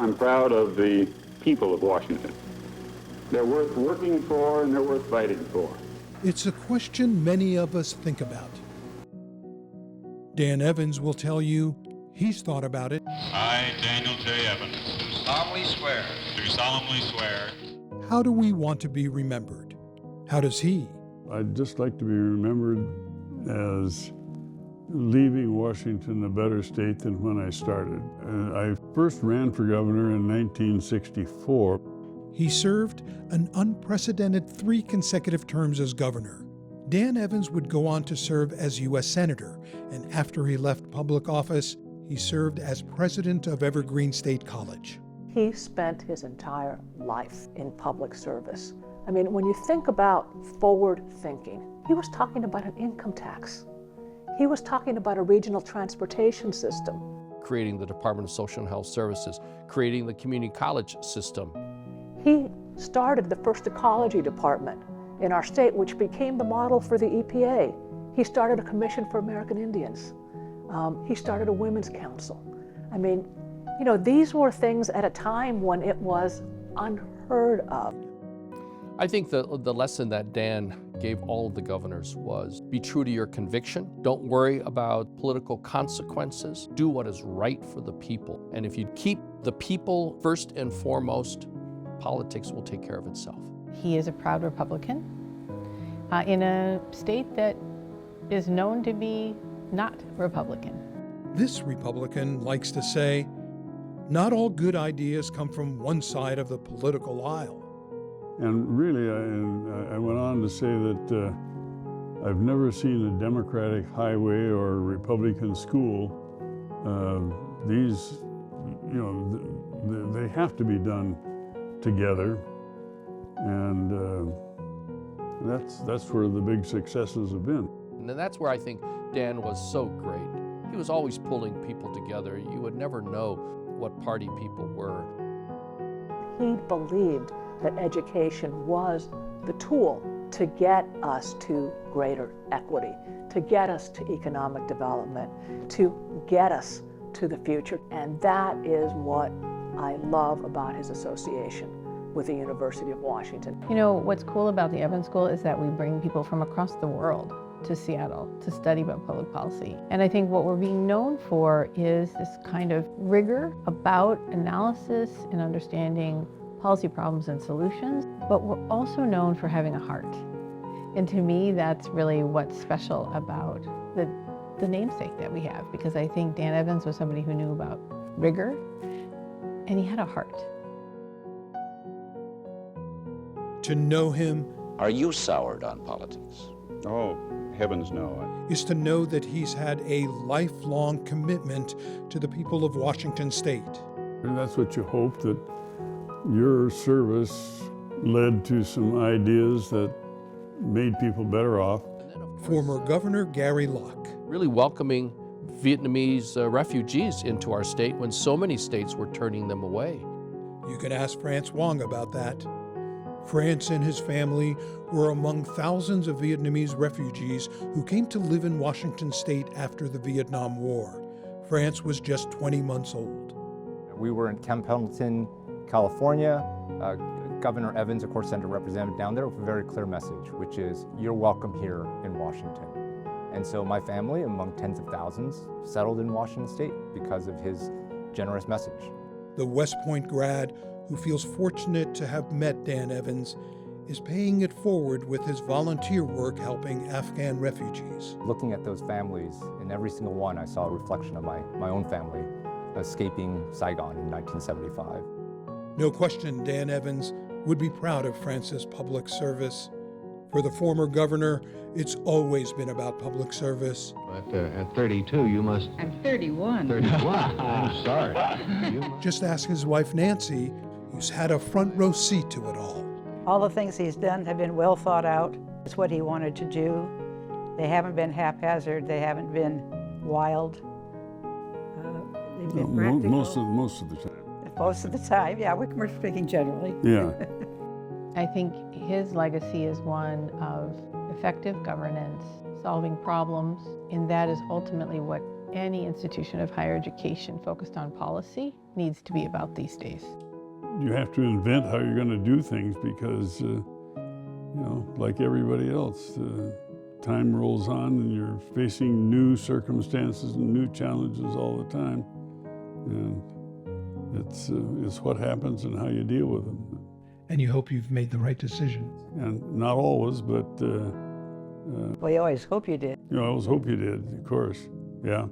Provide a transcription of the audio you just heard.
I'm proud of the people of Washington. They're worth working for and they're worth fighting for. It's a question many of us think about. Dan Evans will tell you he's thought about it. I, Daniel J. Evans, do solemnly swear. Do solemnly swear. How do we want to be remembered? How does he? I'd just like to be remembered as leaving Washington a better state than when I started. I first ran for governor in 1964. He served an unprecedented 3 consecutive terms as governor. Dan Evans would go on to serve as U.S. Senator, and after he left public office, he served as president of Evergreen State College. He spent his entire life in public service. I mean, when you think about forward thinking, he was talking about an income tax. He was talking about a regional transportation system. Creating the Department of Social and Health Services, creating the community college system. He started the first ecology department in our state, which became the model for the EPA. He started a commission for American Indians. He started a women's council. I mean, you know, these were things at a time when it was unheard of. I think the lesson that Dan gave all of the governors was be true to your conviction. Don't worry about political consequences. Do what is right for the people. And if you keep the people first and foremost, politics will take care of itself. He is a proud Republican in a state that is known to be not Republican. This Republican likes to say, not all good ideas come from one side of the political aisle. And really, I went on to say that I've never seen a Democratic highway or a Republican school. These, you know, they have to be done together, and that's where the big successes have been. And that's where I think Dan was so great. He was always pulling people together. You would never know what party people were. He believed that education was the tool to get us to greater equity, to get us to economic development, to get us to the future. And that is what I love about his association with the University of Washington. You know, what's cool about the Evans School is that we bring people from across the world to Seattle to study about public policy. And I think what we're being known for is this kind of rigor about analysis and understanding policy problems and solutions, but we're also known for having a heart. And to me, that's really what's special about the namesake that we have, because I think Dan Evans was somebody who knew about rigor, and he had a heart. To know him, Are you soured on politics? Oh, heavens no. is to know that he's had a lifelong commitment to the people of Washington State. And that's what you hope, that your service led to some ideas that made people better off. Former Governor Gary Locke. Really welcoming Vietnamese refugees into our state when so many states were turning them away. You can ask France Wong about that. France and his family were among thousands of Vietnamese refugees who came to live in Washington State after the Vietnam War. France was just 20 months old. We were in Camp Pendleton, California. Governor Evans, of course, sent a representative down there with a very clear message, which is, you're welcome here in Washington. And so my family, among tens of thousands, settled in Washington State because of his generous message. The West Point grad, who feels fortunate to have met Dan Evans, is paying it forward with his volunteer work helping Afghan refugees. Looking at those families, in every single one, I saw a reflection of my own family escaping Saigon in 1975. No question Dan Evans would be proud of France's public service. For the former governor, it's always been about public service. But at 32, you must... I'm 31. 31? I'm sorry. Just ask his wife, Nancy, who's had a front row seat to it all. All the things he's done have been well thought out. It's what he wanted to do. They haven't been haphazard. They haven't been wild. They've been practical. Most of the time. Most of the time, yeah. We're speaking generally. Yeah. I think his legacy is one of effective governance, solving problems, and that is ultimately what any institution of higher education focused on policy needs to be about these days. You have to invent how you're going to do things because, like everybody else, time rolls on and you're facing new circumstances and new challenges all the time. And it's what happens and how you deal with them. And you hope you've made the right decision. And not always, but... Well, you always hope you did. I always hope you did, of course, yeah.